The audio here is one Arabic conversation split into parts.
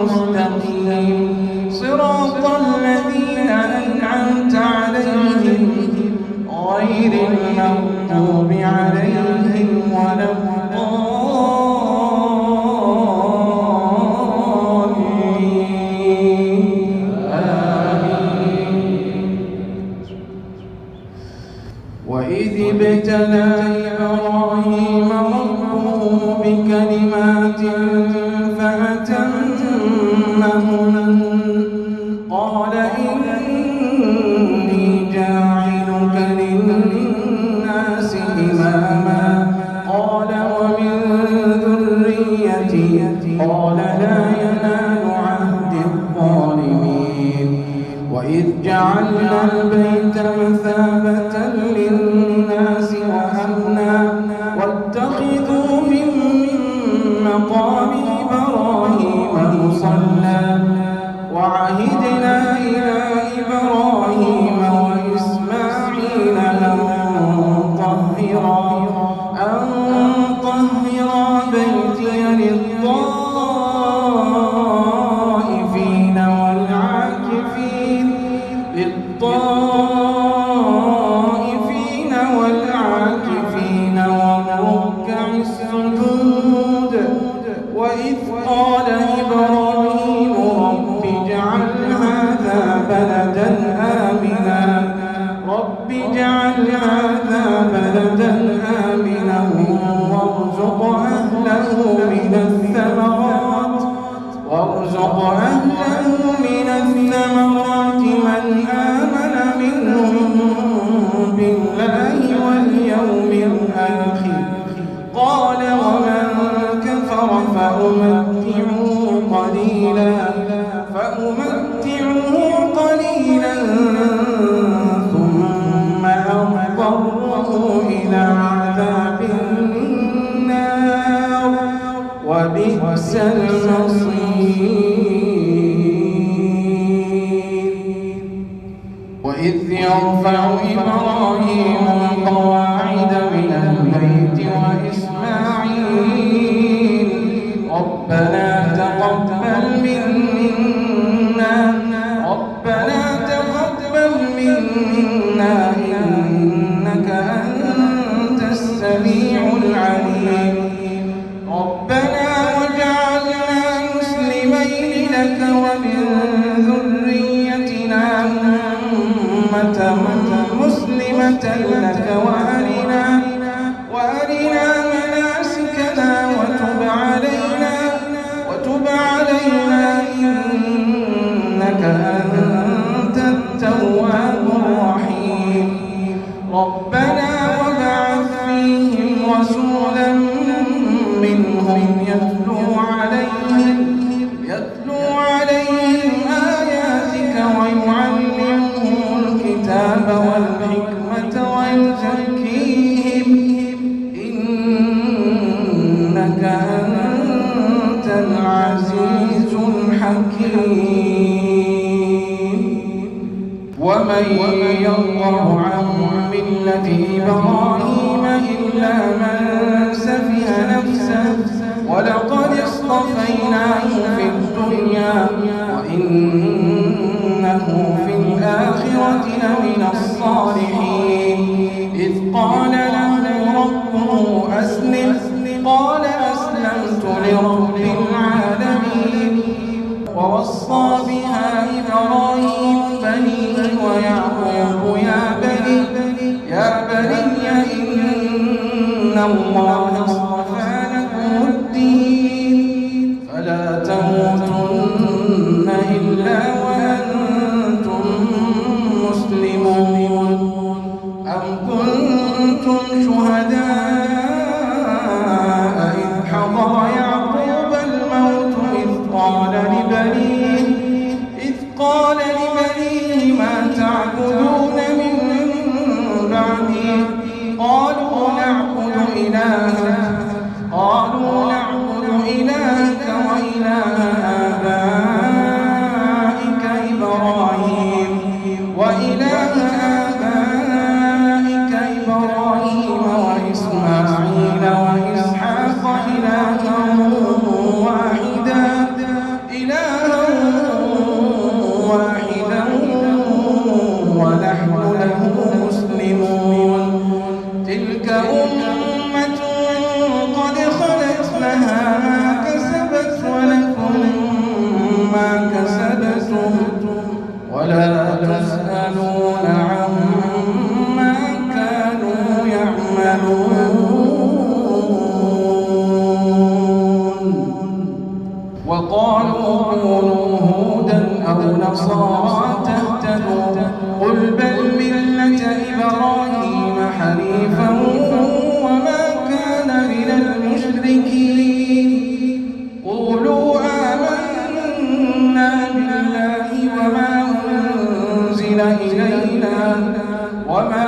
مستقيم صراط الذين أنعمت عليهم غير المغضوب عليهم ولا الضالين آمين. وإذ ابتلى إبراهيم ربه بكلمات فأتمهن قال إني جاعلك للناس إماما قال ومن ذريتي قال لا ينال عهد الظالمين. وإذ جعلنا البيت مثابة للناس وأمنا واتخذوا من مقام إبراهيم مصلى وعهدنا إلى إبراهيم وإسماعيل أن طهرا بيتي للطائفين والعاكفين والركع السجود. وإذ قال إبراهيم رب اجعل هذا بلدا آمنا وارزق أهله من الثمرات من آمن منهم بالله واليوم الآخر قال ومن كفر فأمتعه قليلا ثم أضطره إلى عذاب النار وبئس المصير. وإذ يرفع إبراهيم القواعد من البيت وإسماعيل ربنا تقبل منا إنك أنت السميع العليم ربنا وجعلنا مسلمين لك ومن ذريتنا أمة مسلمة لك وأرنا مناسكنا وتب علينا إنك أنت التواب الرحيم ربنا وابعث فيهم رسولا منهم يتلو عليهم آياتك ويعلمهم الكتاب والحكمة ويزكيهم إنك أنت العزيز الحكيم. ومن يرغب عن ملة إبراهيم إلا من سفه نفسه ولقد اصطفيناه في الدنيا وإنه في الآخرة لمن الصالحين. إذ قال له ربه أسلم قال أسلمت لرب العالمين. ووصى بها إبراهيم بنيه ويعقوب يا بني إن الله اصطفى لكم الدين فلا تموتن إلا وأنتم مسلمون. أم كنتم شهداء إذ حضر يعقوب الموت إذ قال لبنيه ما تعبدون من بعدي قالوا نعبد إلهك وإله آبائك إبراهيم وإسماعيل وإسحاق إلها واحدا كونوا هودا أو نصارى تهتدوا قل بل ملة إبراهيم حنيفا وما كان من المشركين قولوا آمنا بالله وما أنزل إلينا وما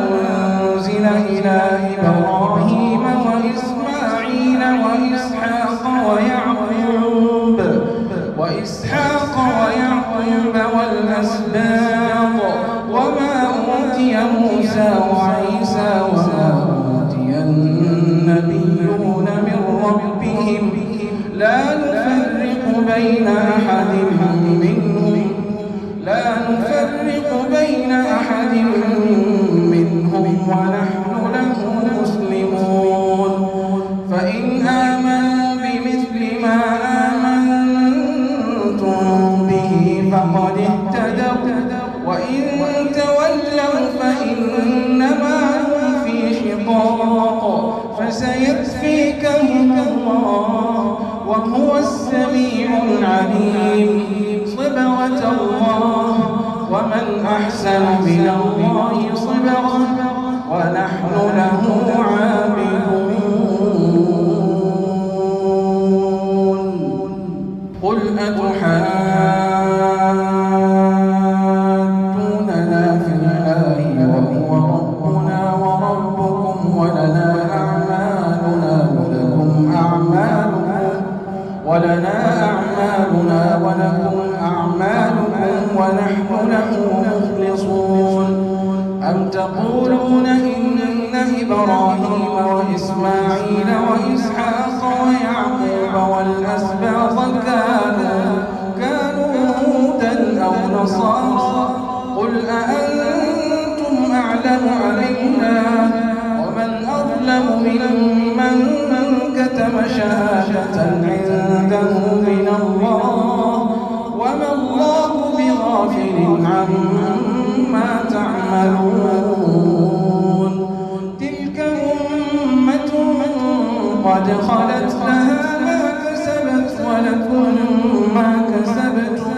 أنزل إلى إبراهيم وإسماعيل وإسحاق ويعقوب والأسباط وما أوتي موسى وعيسى وما أوتي النبيون من ربهم لا نفرق بين أحد منهم ونحن له مسلمون فإن آمنوا بمثل ما آمنتم به فقد اهتدوا وإن تولوا فإنما هم في شقاق فسيكفيكهم الله وهو السميع العليم صبغة الله ومن أحسن من الله صبغة ونحن له عابدون قل أتحاجوننا في الله وهو ربنا وربكم ولنا أعمالنا ولكم أعمالكم ونحن له مخلصون أم تقولون إن إبراهيم وإسماعيل وإسحاق ويعقوب والأسباط كانوا هودا أو نصارى قل أأنتم أعلم علينا ومن أظلم ممن كتم شهادة عنده من الله وما الله بغافل عما تعملون تلك أمة قد خلت لها ما كسبت ولكم ما كسبتم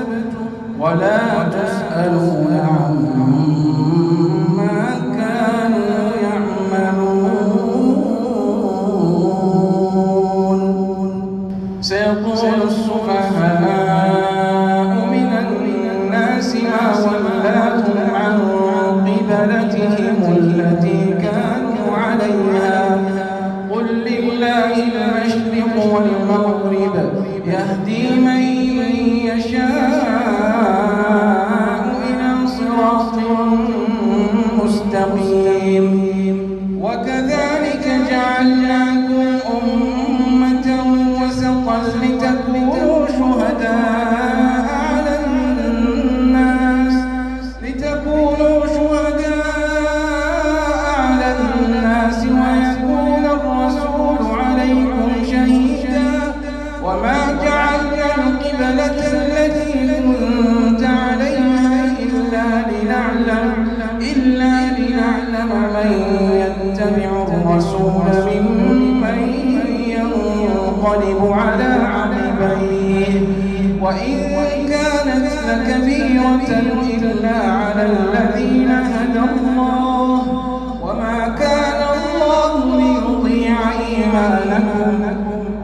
ولا تسألون عما كانوا يعملون سيقول السفهاء من الناس ما ولاهم عن قبلتهم التي كانوا عليها قل لله المشرق والمغرب يهدي من يشاء إلى صراط مستقيم وكذلك جعلناكم أمة وسطا لتكونوا شهداء على الناس ويكون الرسول عليكم شهيدا وما جعلنا القبلة التي كنت عليها إلا لنعلم من يتبع الرسول ممن ينقلب على عقبيه وإن كانت لكبيرة إلا على الذين هدى الله وما كان الله ليضيع إيمانكم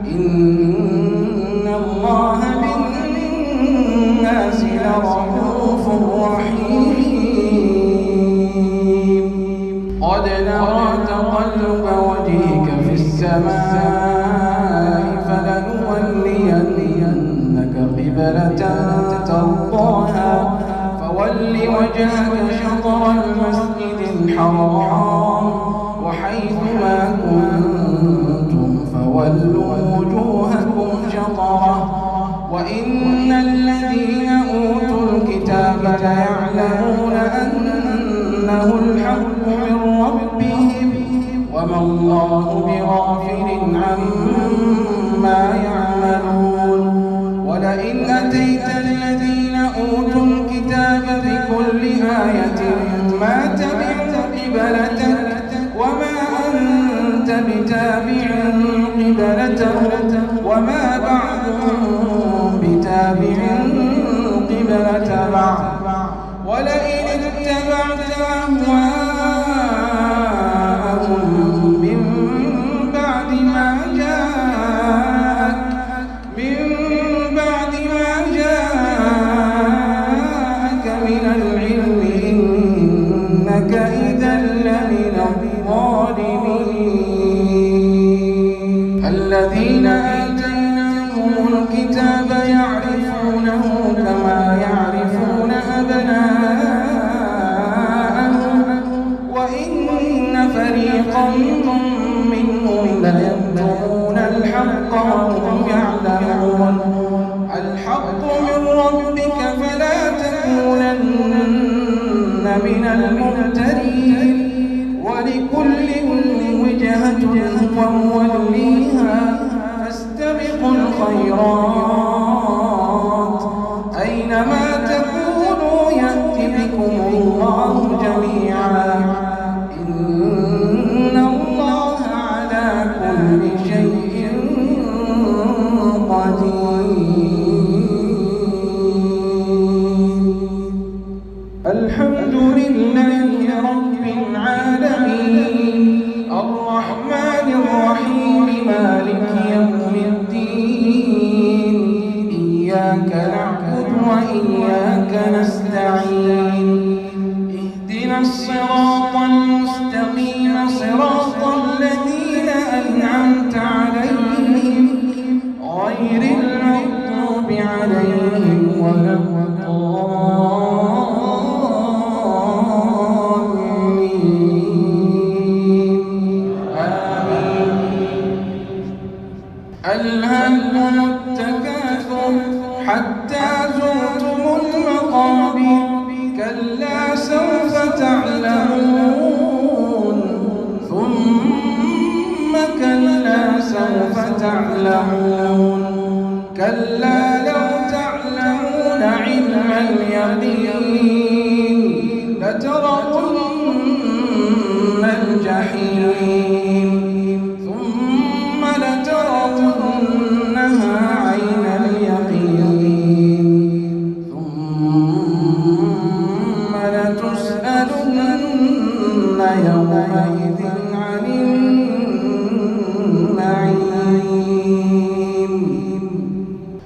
إن الله بالناس لرءوف رحيم قد نرى تقلب وجهك في السماء فلنولينك قبلة ترضاها فول وجهك شطر المسجد الحرام وحيث ما كنتم فولوا وجوهكم شطره وإن الذين أوتوا الكتاب ليعلمون أنه الحق من ربهم وما الله بغافل عما يعملون ولئن أتيت الذين أوتوا الكتاب بكل آية ما تبعوا قبلتك وما أنت بتابع قبلتهم والذين آتيناهم الكتاب يعرفونه كما يعرفون أبناءهم وإن فريقا منهم ليكتمون الحق وهم يعلمون الحق من ربك فلا تكونن من الممترين ولكل وجهة هو موليها فاستبقوا الخيرات أينما تكونوا يأت بكم الله جميعا إن الله على كل شيء قدير. الحمد لله رب العالمين الرحمن الرحيم مالك يوم الدين إياك نعبد وإياك نستعين اهدنا الصراط المستقيم صراط الذين أنعمت عليهم غير المغضوب عليهم ولا ألهاكم التكاثر حتى زرتم المقابر كلا سوف تعلمون ثم كلا سوف تعلمون كلا لو تعلمون علم اليقين لترون الجحيم ثم لترونها عين اليقين ثم لتسألن يومئذ عن النعيم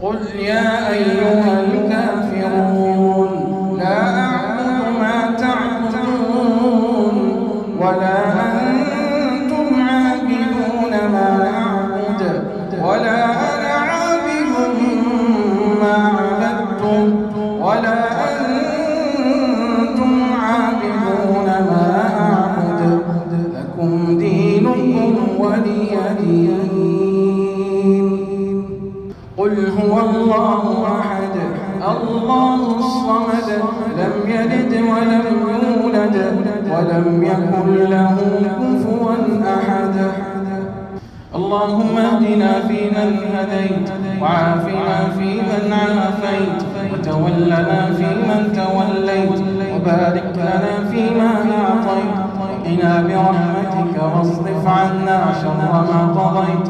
قل يا أيها الكافرون لا أعبد ما تعبدون ولا أنتم عابدون ما أعبد ولا أنا عابد ما عبدتم ولا أنتم عابدون ما أعبد لكم دينكم ولي دين. قل هو الله أحد الله الصمد لم يلد ولم يولد ولم يكن له كفوا أحد. اللهم اهدنا فيمن هديت وعافنا فيمن عافيت وتولنا فيمن توليت وبارك لنا فيما أعطيت وقنا برحمتك واصرف عنا شر ما قضيت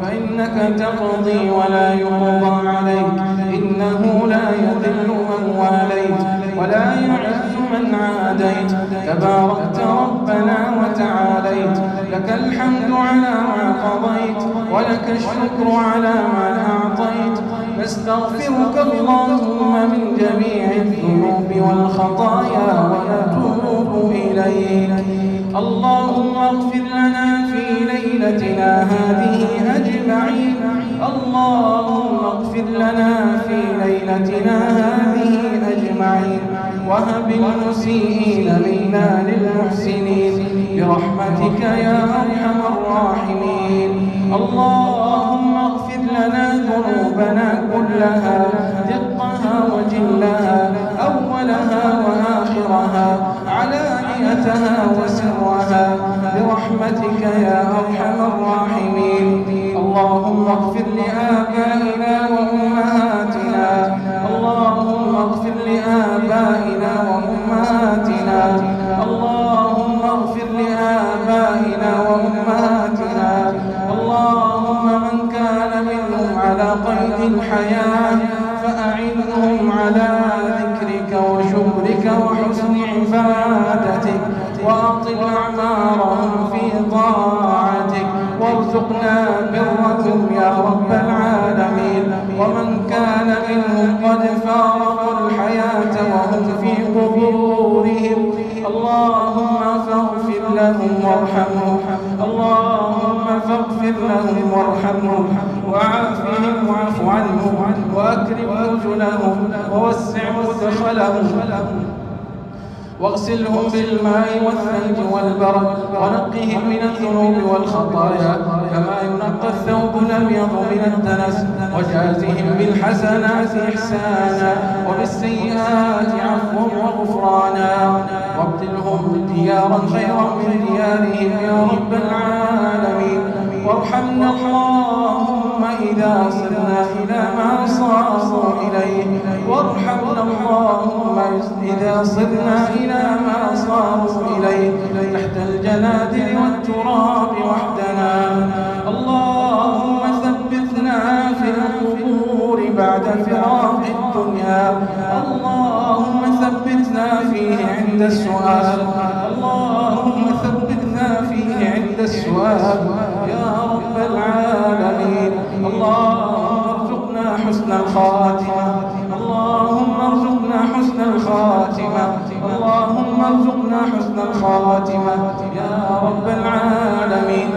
فإنك تقضي ولا يقضى عليك إنه لا يذل من واليت ولا يعز من عاديت تباركت ربنا وتعاليت لك الحمد على ما قضيت ولك الشكر على ما أعطيت نستغفرك اللهم من جميع الذنوب والخطايا ونتوب إليك. اللهم اغفر لنا في ليلتنا هذه أجمعين اللهم اغفر لنا في ليلتنا هذه أجمعين وهب المسيئين منا للمحسنين برحمتك يا أرحم الراحمين. اللهم اغفر لنا ذنوبنا كلها دقها وجلها أولها وآخرها علانيتها وسرها برحمتك يا أرحم الراحمين. اللهم اغفر لآبائنا وأمهاتنا اللهم اغفر لآبائنا وأمهاتنا اللهم اغفر لآبائنا وأمهاتنا اللهم من كان منهم على قيد الحياة فأعنهم على ذكرك وشكرك وحسن عبادتك وأطل أعمارهم في طاعتك وارزقنا برهم يا رب العالمين. ومن كان منهم قد فارقوا الحياة وهم في قبورهم اللهم فاغفر لهم وارحمهم اللهم فاغفر لهم وارحمهم وعافهم واعف عنهم وأكرم نزلهم ووسع مدخلهم واغسلهم بالماء والثلج والبرد ونقهم من الذنوب والخطايا كما ينقى الثوب الأبيض من الدنس وجازهم بالحسنات إحسانا وبالسيئات عفوا وغفرانا وابدلهم ديارا خيرا من ديارهم يا رب العالمين وارحمنا اللهم إذا صرنا إلى ما صاروا إليه وارحمنا اللهم إذا صرنا إلى ما صاروا إليه تحت الجنادل والتراب وحدنا اللهم ثبتنا في القبور بعد فراق الدنيا اللهم ثبتنا فيه عند السؤال اللهم ثبتنا فيه عند السؤال يا رب العالمين اللهم ارزقنا حسن الخاتمة اللهم ارزقنا حسن الخاتمة اللهم ارزقنا حسن الخاتمة يا رب العالمين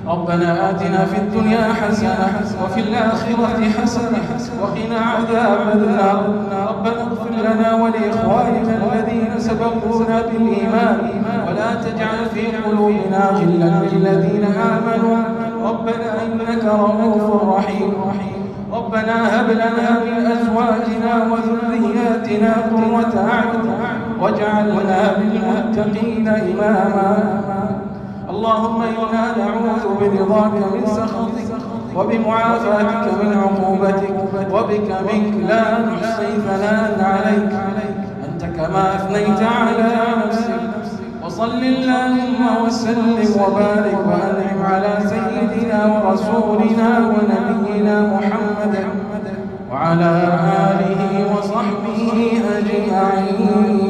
ربنا آتنا في الدنيا حسنة وفي الآخرة حسنة وقنا عذاب النار ربنا اغفر لنا ولإخواننا الذين سبقونا بالإيمان ولا تجعل في قلوبنا غلا للذين آمنوا ربنا إنك رؤوف رحيم ربنا هب لنا من أزواجنا وذرياتنا قرة أعين واجعلنا للمتقين إماما اللهم إنا نعوذ برضاك من سخطك وبمعافاتك من عقوبتك وبك منك لا نحصي ثناء عليك أنت كما أثنيت على نفسك وصل اللهم وسلم وبارك وأنعم على سيدنا ورسولنا ونبينا محمد وعلى آله وصحبه أجمعين.